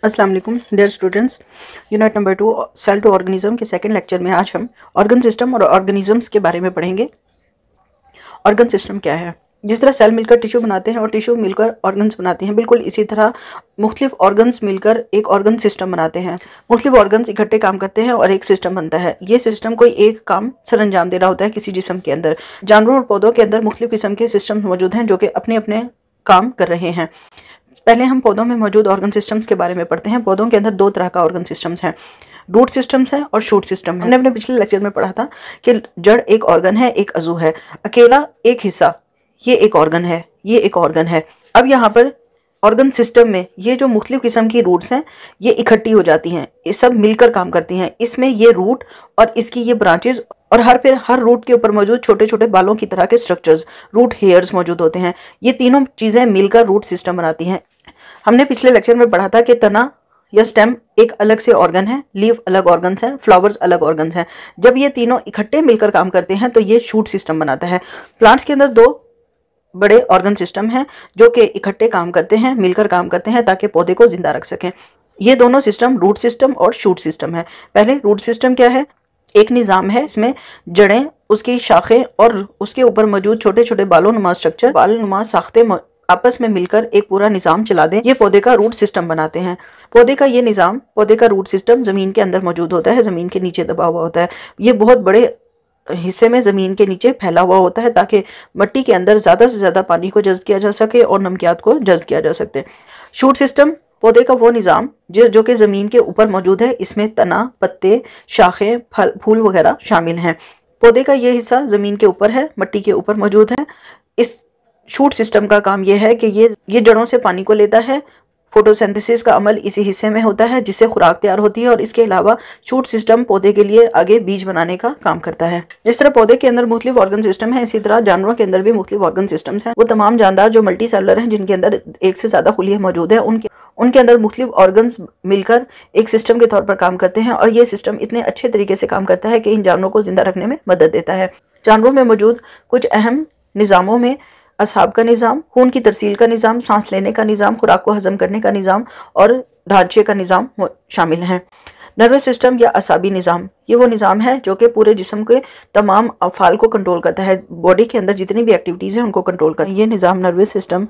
अस्सलाम वालेकुम dear students. Unit number 2 cell to organism के सेकंड लेक्चर में आज हम ऑर्गन सिस्टम और ऑर्गेनिजम्स के बारे में पढ़ेंगे। ऑर्गन सिस्टम क्या है? जिस तरह सेल मिलकर टिश्यू बनाते हैं और टिश्यू मिलकर ऑर्गन्स बनाते हैं, बिल्कुल इसी तरह मुख्तलिफ ऑर्गन्स मिलकर एक ऑर्गन सिस्टम बनाते हैं। मुख्तलिफ ऑर्गन्स इकट्ठे काम करते हैं और एक सिस्टम बनता है। ये सिस्टम कोई एक काम सर अंजाम दे रहा होता है किसी जिस्म के अंदर। जानवरों और पौधों के अंदर मुख्तलिफ किस्म के सिस्टम मौजूद हैं जो कि अपने अपने काम कर रहे हैं। पहले हम पौधों में मौजूद ऑर्गन सिस्टम्स के बारे में पढ़ते हैं। पौधों के अंदर दो तरह का ऑर्गन सिस्टम्स हैं, रूट सिस्टम्स है और शूट सिस्टम है। हमने अपने पिछले लेक्चर में पढ़ा था कि जड़ एक ऑर्गन है, एक अज़ू है, अकेला एक हिस्सा ये एक ऑर्गन है, ये एक ऑर्गन है। अब यहाँ पर ऑर्गन सिस्टम में ये जो मुख्तलिफ किस्म की रूट्स हैं ये इकट्ठी हो जाती हैं, ये सब मिलकर काम करती हैं। इसमें ये रूट और इसकी ये ब्रांचेज और हर रूट के ऊपर मौजूद छोटे छोटे बालों की तरह के स्ट्रक्चर्स, रूट हेयर्स मौजूद होते हैं। ये तीनों चीज़ें मिलकर रूट सिस्टम बनाती हैं। हमने पिछले लेक्चर में पढ़ा था कि तना या स्टेम एक अलग से ऑर्गन है, लीफ अलग ऑर्गन्स हैं, फ्लावर्स अलग ऑर्गन्स हैं। जब ये तीनों इकट्ठे मिलकर काम करते हैं तो ये शूट सिस्टम बनाता है। प्लांट्स के अंदर दो बड़े ऑर्गन सिस्टम हैं जो कि इकट्ठे काम करते हैं, मिलकर काम करते हैं ताकि पौधे को जिंदा रख सकें। ये दोनों सिस्टम रूट सिस्टम और शूट सिस्टम है। पहले रूट सिस्टम क्या है? एक निज़ाम है, इसमें जड़ें, उसकी शाखें और उसके ऊपर मौजूद छोटे छोटे बालों नुमा स्ट्रक्चर, बाल नुमा साख्ते आपस में मिलकर एक पूरा निज़ाम चला दें, ये पौधे का रूट सिस्टम बनाते हैं। पौधे का ये निज़ाम, पौधे का रूट सिस्टम ज़मीन के अंदर मौजूद होता है, ज़मीन के नीचे दबा हुआ होता है। ये बहुत बड़े हिस्से में ज़मीन के नीचे फैला हुआ होता है ताकि मिट्टी के अंदर ज़्यादा से ज़्यादा पानी को जज्ब किया जा सके और नमकियात को जज्ब किया जा सकते। शूट सिस्टम पौधे का वो निज़ाम जो कि ज़मीन के ऊपर मौजूद है, इसमें तना, पत्ते, शाखें, फल, फूल वगैरह शामिल हैं। पौधे का ये हिस्सा ज़मीन के ऊपर है, मिट्टी के ऊपर मौजूद है। इस शूट सिस्टम का काम यह है कि ये जड़ों से पानी को लेता है। फोटोसिंथेसिस का अमल इसी हिस्से में होता है जिससे खुराक तैयार होती है और इसके अलावा शूट सिस्टम पौधे के लिए आगे बीज बनाने का काम करता है। जिस तरह पौधे के अंदर मुख्तलिफ ऑर्गन सिस्टम है, इसी तरह जानवरों के अंदर भी मुख्तलिफ ऑर्गन सिस्टम्स हैं। वो तमाम जानदार जो मल्टी सेलुलर हैं, जिनके अंदर एक से ज़्यादा खुलियाँ मौजूद हैं, उनके अंदर मुख्तलिफ ऑर्गन्स मिलकर एक सिस्टम के तौर पर काम करते हैं और ये सिस्टम इतने अच्छे तरीके से काम करता है कि इन जानवरों को जिंदा रखने में मदद देता है। जानवरों में मौजूद कुछ अहम निज़ामों में असाब का निज़ाम, खून की तरसील का निज़ाम, सांस लेने का निज़ाम, खुराक को हजम करने का निज़ाम और ढांचे का निज़ाम शामिल हैं। नर्वस सिस्टम या असाबी निज़ाम, ये वो निज़ाम है जो कि पूरे जिस्म के तमाम अफ़ाल को कंट्रोल करता है, बॉडी के अंदर जितनी भी एक्टिविटीज़ हैं उनको कंट्रोल करता है। ये निज़ाम नर्वस सिस्टम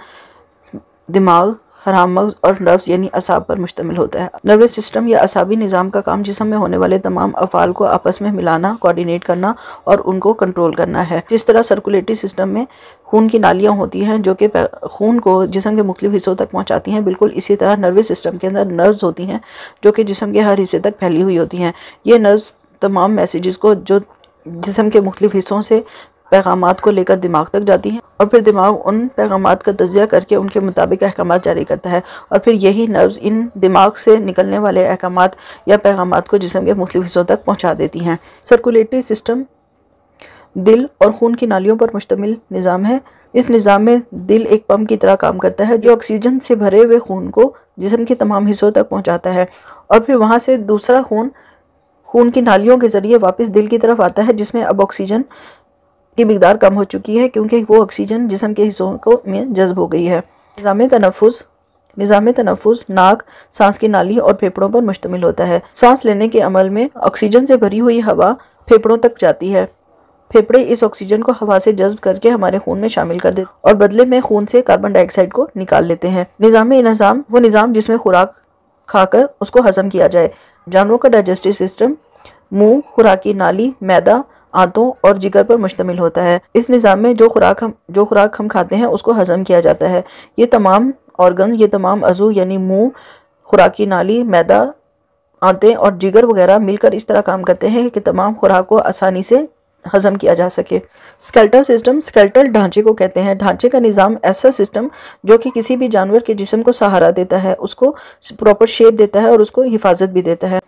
दिमाग, हराम मग़ज़ और नर्व्स यानी असाब पर मुश्तमिल होता है। नर्वस सिस्टम या असाबी निज़ाम का काम जिस्म में होने वाले तमाम अफ़ाल को आपस में मिलाना, कोऑर्डिनेट करना और उनको कंट्रोल करना है। जिस तरह सर्कुलेटरी सिस्टम में खून की नालियाँ होती हैं जो कि खून को जिस्म के मुख्तलिफ हिस्सों तक पहुँचाती हैं, बिल्कुल इसी तरह नर्वस सिस्टम के अंदर नर्व्स होती हैं जो कि जिस्म के हर हिस्से तक फैली हुई होती हैं। ये नर्व्स तमाम मैसेजेस को जो जिस्म के मुख्तलिफ हिस्सों से पैगामात को लेकर दिमाग तक जाती हैं और फिर दिमाग उन पैगामात का तज्जिया करके उनके मुताबिक अहकामात जारी करता है और फिर यही नर्व्स इन दिमाग से निकलने वाले अहकामात या पैगामात को जिस्म के मुख्तलिफ हिस्सों तक पहुंचा देती हैं। सर्कुलेटरी सिस्टम दिल और खून की नालियों पर मुश्तमिल निज़ाम है। इस निज़ाम में दिल एक पंप की तरह काम करता है जो ऑक्सीजन से भरे हुए खून को जिस्म के तमाम हिस्सों तक पहुँचाता है और फिर वहाँ से दूसरा खून की नालियों के ज़रिए वापस दिल की तरफ आता है, जिसमें अब ऑक्सीजन की मिकदार कम हो चुकी है क्योंकि वो ऑक्सीजन जिस्म के हिस्सों को में जज्ब हो गई है। निज़ाम तनफ़ुस नाक, सांस की नाली और फेफड़ों पर मुश्तमिल होता है। सांस लेने के अमल में ऑक्सीजन से भरी हुई हवा फेफड़ों तक जाती है। फेफड़े इस ऑक्सीजन को हवा से जज्ब करके हमारे खून में शामिल कर देते और बदले में खून से कार्बन डाइऑक्साइड को निकाल लेते हैं। निज़ाम वो निज़ाम जिसमें खुराक खाकर उसको हजम किया जाए। जानवरों का डाइजेस्टिव सिस्टम मुँह, खुराकी नाली, मैदा, आंतों और जिगर पर मुश्तमिल होता है। इस निज़ाम में जो खुराक हम खाते हैं उसको हजम किया जाता है। ये तमाम ऑर्गन, ये तमाम अज़ू यानी मुंह, खुराकी नाली, मैदा, आंतें और जिगर वगैरह मिलकर इस तरह काम करते हैं कि तमाम खुराक को आसानी से हजम किया जा सके। स्केलेटल सिस्टम, स्केलेटल ढांचे को कहते हैं। ढांचे का निज़ाम ऐसा सिस्टम जो कि किसी भी जानवर के जिस्म को सहारा देता है, उसको प्रॉपर शेप देता है और उसको हिफाजत भी देता है।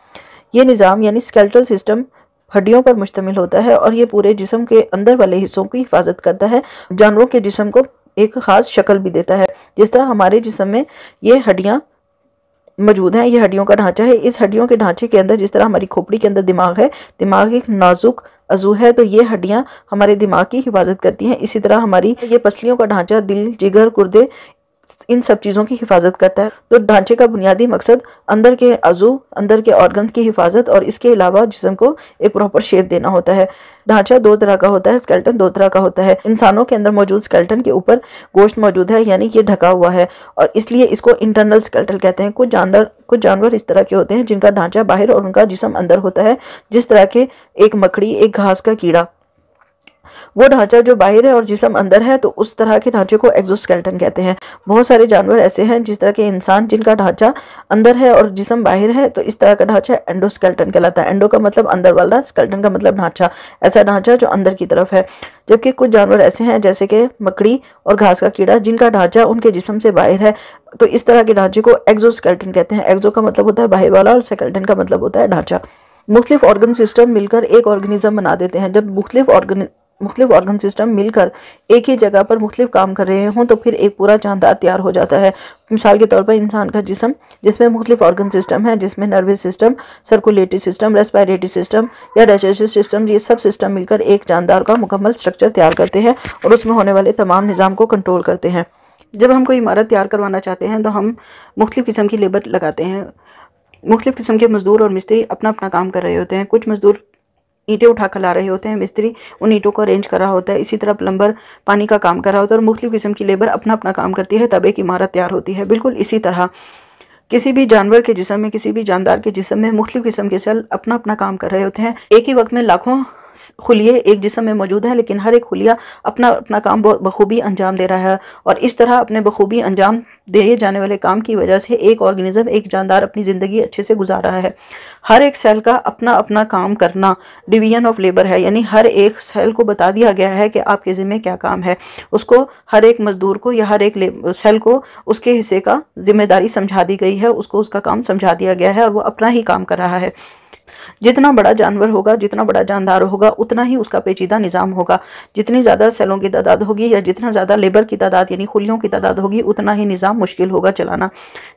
ये निज़ाम यानी स्केलेटल सिस्टम हड्डियों पर मुश्तमिल होता है और ये पूरे जिस्म के अंदर वाले हिस्सों की हिफाजत करता है। जानवरों के जिस्म को एक ख़ास शक्ल भी देता है। जिस तरह हमारे जिस्म में ये हड्डियाँ मौजूद हैं, ये हड्डियों का ढांचा है। इस हड्डियों के ढांचे के अंदर जिस तरह हमारी खोपड़ी के अंदर दिमाग है, दिमाग एक नाजुक अज़ू है, तो ये हड्डियाँ हमारे दिमाग की हिफाजत करती हैं। इसी तरह हमारी ये पसलियों का ढांचा, दिल, जिगर, गुर्दे इन सब चीज़ों की हिफाजत करता है। तो ढांचे का बुनियादी मकसद अंदर के अज़ू, अंदर के ऑर्गन्स की हिफाजत और इसके अलावा जिस्म को एक प्रॉपर शेप देना होता है। ढांचा दो तरह का होता है, स्केलेटन दो तरह का होता है। इंसानों के अंदर मौजूद स्केलेटन के ऊपर गोश्त मौजूद है, यानी कि ढका हुआ है, और इसलिए इसको इंटरनल स्केलेटन कहते हैं। कुछ जानवर इस तरह के होते हैं जिनका ढांचा बाहर और उनका जिस्म अंदर होता है, जिस तरह के एक मकड़ी, एक घास का कीड़ा। वो ढांचा जो बाहर है और जिस्म अंदर है, तो उस तरह के ढांचे को एक्सोस्केलेटन कहते हैं। बहुत सारे जानवर ऐसे हैं जिस तरह के इंसान जिनका ढांचा अंदर है और जिस्म बाहर है, तो इस तरह का ढांचा एंडोस्केलेटन कहलाता है। एंडो का मतलब अंदर वाला, स्केलेटन का मतलब ढांचा, ऐसा ढांचा जो अंदर की तरफ है। जबकि कुछ जानवर ऐसे हैं जैसे कि मकड़ी और घास का कीड़ा जिनका ढांचा उनके जिस्म से बाहर है, तो इस तरह के ढांचे को एक्सोस्केलेटन कहते हैं। एक्सो का मतलब होता है बाहर वाला और स्केलेटन का मतलब होता है ढांचा। मुख्तलिफ ऑर्गन सिस्टम मिलकर एक ऑर्गेनिज्म बना देते हैं। जब मुख्तलिफ ऑर्गन सिस्टम मिलकर एक ही जगह पर मुख्तलिफ काम कर रहे हों तो फिर एक पूरा जानदार तैयार हो जाता है। मिसाल के तौर पर इंसान का जिस्म, जिसमें मुख्तलिफ ऑर्गन सिस्टम है, जिसमें nervous system, circulatory system, respiratory system या डाइजेस्टिव सिस्टम, ये सब सिस्टम मिलकर एक जानदार का मुकम्मल स्ट्रक्चर तैयार करते हैं और उसमें होने वाले तमाम निज़ाम को कंट्रोल करते हैं। जब हम कोई इमारत तैयार करवाना चाहते हैं तो हम मुख्तलिफ किस्म की लेबर लगाते हैं। मुख्तलिफ किस्म के मजदूर और मिस्त्री अपना अपना काम कर रहे होते हैं। कुछ मजदूर ईंटें उठा कर ला रहे होते हैं, मिस्त्री उन ईंटों को अरेंज कर रहा होता है, इसी तरह प्लम्बर पानी का काम कर रहा होता है, और मुख्तलिफ किस्म की लेबर अपना अपना काम करती है, तब एक इमारत तैयार होती है। बिल्कुल इसी तरह किसी भी जानवर के जिस्म में, किसी भी जानदार के जिस्म में मुख्तलिफ किस्म के सेल अपना अपना काम कर रहे होते हैं। एक ही वक्त में लाखों खुलिये एक जिस्म में मौजूद है, लेकिन हर एक खुलिया अपना अपना काम बखूबी अंजाम दे रहा है, और इस तरह अपने बखूबी अंजाम दिए जाने वाले काम की वजह से एक ऑर्गेनिज्म, एक जानदार अपनी ज़िंदगी अच्छे से गुजार रहा है। हर एक सेल का अपना अपना काम करना डिवीजन ऑफ लेबर है, यानी हर एक सेल को बता दिया गया है कि आपके ज़िम्मे क्या काम है। उसको हर एक मजदूर को या हर एक सेल को उसके हिस्से का जिम्मेदारी समझा दी गई है, उसको उसका काम समझा दिया गया है और वो अपना ही काम कर रहा है। जितना बड़ा जानवर होगा, जितना बड़ा जानदार होगा, उतना ही उसका पेचीदा निज़ाम होगा। जितनी ज़्यादा सेलों की तादाद होगी या जितना ज़्यादा लेबर की तादाद यानी खुलियों की तादाद होगी, उतना ही निज़ाम मुश्किल होगा चलाना।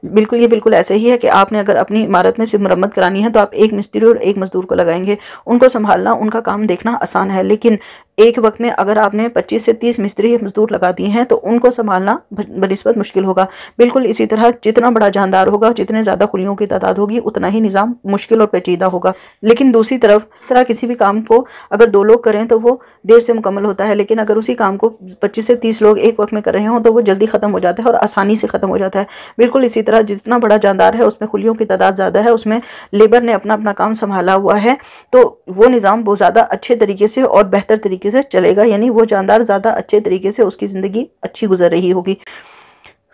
ये बिल्कुल ऐसे ही है कि आपने अगर अपनी इमारत में सिर्फ मरम्मत करानी है तो आप एक मिस्त्री और एक मजदूर को लगाएंगे। उनको संभालना, उनका काम देखना आसान है, लेकिन एक वक्त में अगर आपने 25 से 30 मिस्त्री मजदूर लगा दिए हैं तो उनको संभालना बनिस्बत मुश्किल होगा। बिल्कुल इसी तरह जितना बड़ा जानदार होगा, जितने ज़्यादा खुलियों की तादाद होगी, उतना ही निज़ाम मुश्किल और पेचीदा होगा। लेकिन दूसरी तरफ किसी भी काम को अगर 2 लोग करें तो वो देर से मुकम्मल होता है, लेकिन अगर उसी काम को 25 से 30 लोग एक वक्त में कर रहे हों तो वो जल्दी ख़त्म हो जाता है और आसानी से ख़त्म हो जाता है। बिल्कुल इसी तरह जितना बड़ा जानदार है उसमें खुलियों की तादाद ज़्यादा है, उसमें लेबर ने अपना अपना काम संभाला हुआ है, तो वो निज़ाम बहुत ज़्यादा अच्छे तरीके से और बेहतर तरीके से चलेगा, यानी वो जानदार ज़्यादा अच्छे तरीके से उसकी ज़िंदगी अच्छी गुजर रही होगी।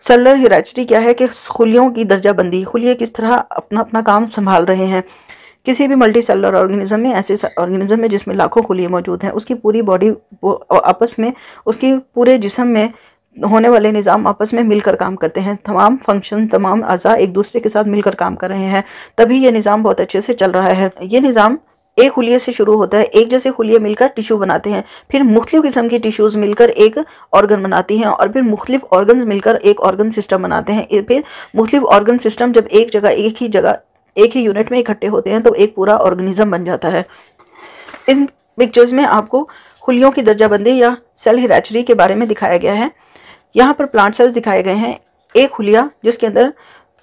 सेलुलर हियरार्ची क्या है कि खुलियों की दर्जाबंदी, खुलिये किस तरह अपना अपना काम संभाल रहे हैं। किसी भी मल्टी सेलुलर ऑर्गेनिज्म में, ऐसे ऑर्गेनिज्म में जिसमें लाखों खुलिये मौजूद हैं, उसकी पूरी बॉडी आपस में, उसकी पूरे जिस्म में होने वाले निज़ाम आपस में मिलकर काम करते हैं। तमाम फंक्शन, तमाम अज़ा एक दूसरे के साथ मिलकर काम कर रहे हैं, तभी ये निज़ाम बहुत अच्छे से चल रहा है। ये निज़ाम एक खुलिये से शुरू होता है। एक जैसे खुलिये मिलकर टिश्यू बनाते हैं, फिर मुख्तलिफ किस्म की टिश्यूज़ मिलकर एक ऑर्गन बनाती हैं, और फिर मुख्तलिफ ऑर्गन्स मिलकर एक ऑर्गन सिस्टम बनाते हैं। फिर मुख्तलिफ ऑर्गन सिस्टम जब एक ही यूनिट में इकट्ठे होते हैं तो एक पूरा ऑर्गेनिज्म बन जाता है। इन पिक्चर्स में आपको खुलियों की दर्जाबंदी या सेल हियरार्ची के बारे में दिखाया गया है। यहाँ पर प्लांट सेल्स दिखाए गए हैं। एक खुलिया जिसके अंदर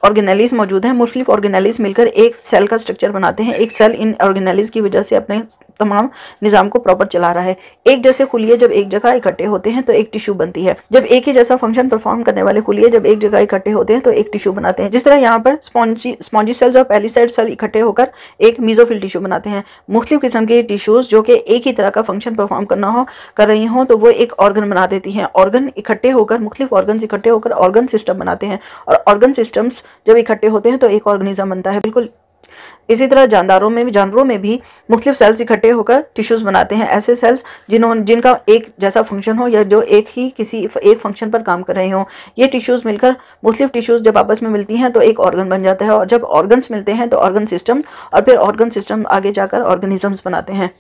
ऑर्गेनेलिस मौजूद हैं, मुख्तलिफ ऑर्गेनेलिस मिलकर एक सेल का स्ट्रक्चर बनाते हैं। एक सेल इन ऑर्गेनेलिस की वजह से अपने तमाम निज़ाम को प्रॉपर चला रहा है। एक जैसे खुलिये जब एक जगह इकट्ठे होते हैं तो एक टिश्यू बनती है। जब एक ही जैसा फंक्शन परफॉर्म करने वाले खुलिये जब एक जगह इकट्ठे होते हैं तो एक टिश्यू बनाते हैं। जिस तरह यहाँ पर स्पॉन्जी सेल्स और पैलिसाइड सेल इकट्ठे होकर एक मीजोफिल टिश्यू बनाते हैं। मुख्तलिफ किस्म के टिश्यूज़ जो कि एक ही तरह का फंक्शन परफॉर्म कर रही हों तो वो एक ऑर्गन बना देती हैं। ऑर्गन इकट्ठे होकर, मुख्तलिफ ऑर्गन इकट्ठे होकर ऑर्गन सिस्टम बनाते हैं, और ऑर्गन सिस्टम्स जब इकट्ठे होते हैं तो एक ऑर्गेनिज्म बनता है। बिल्कुल इसी तरह जानवरों में भी मुख्तलिफ सेल्स इकट्ठे होकर टिश्यूज़ बनाते हैं। ऐसे सेल्स जिनका एक जैसा फंक्शन हो या जो किसी एक फंक्शन पर काम कर रहे हों। ये टिश्यूज़ मिलकर, मुख्तलिफ टिश्यूज़ जब आपस में मिलती हैं तो एक ऑर्गन बन जाता है, और जब ऑर्गन्स मिलते हैं तो ऑर्गन सिस्टम, और फिर ऑर्गन सिस्टम आगे जाकर ऑर्गेनिजम्स बनाते हैं।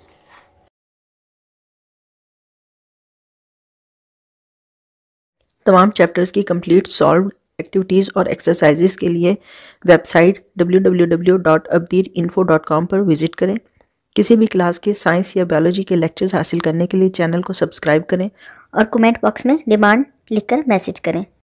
तमाम चैप्टर्स की कंप्लीट सॉल्व एक्टिविटीज़ और एक्सरसाइजेस के लिए वेबसाइट www.abdirinfo.com पर विज़िट करें। किसी भी क्लास के साइंस या बायोलॉजी के लेक्चर्स हासिल करने के लिए चैनल को सब्सक्राइब करें और कमेंट बॉक्स में डिमांड लिखकर मैसेज करें।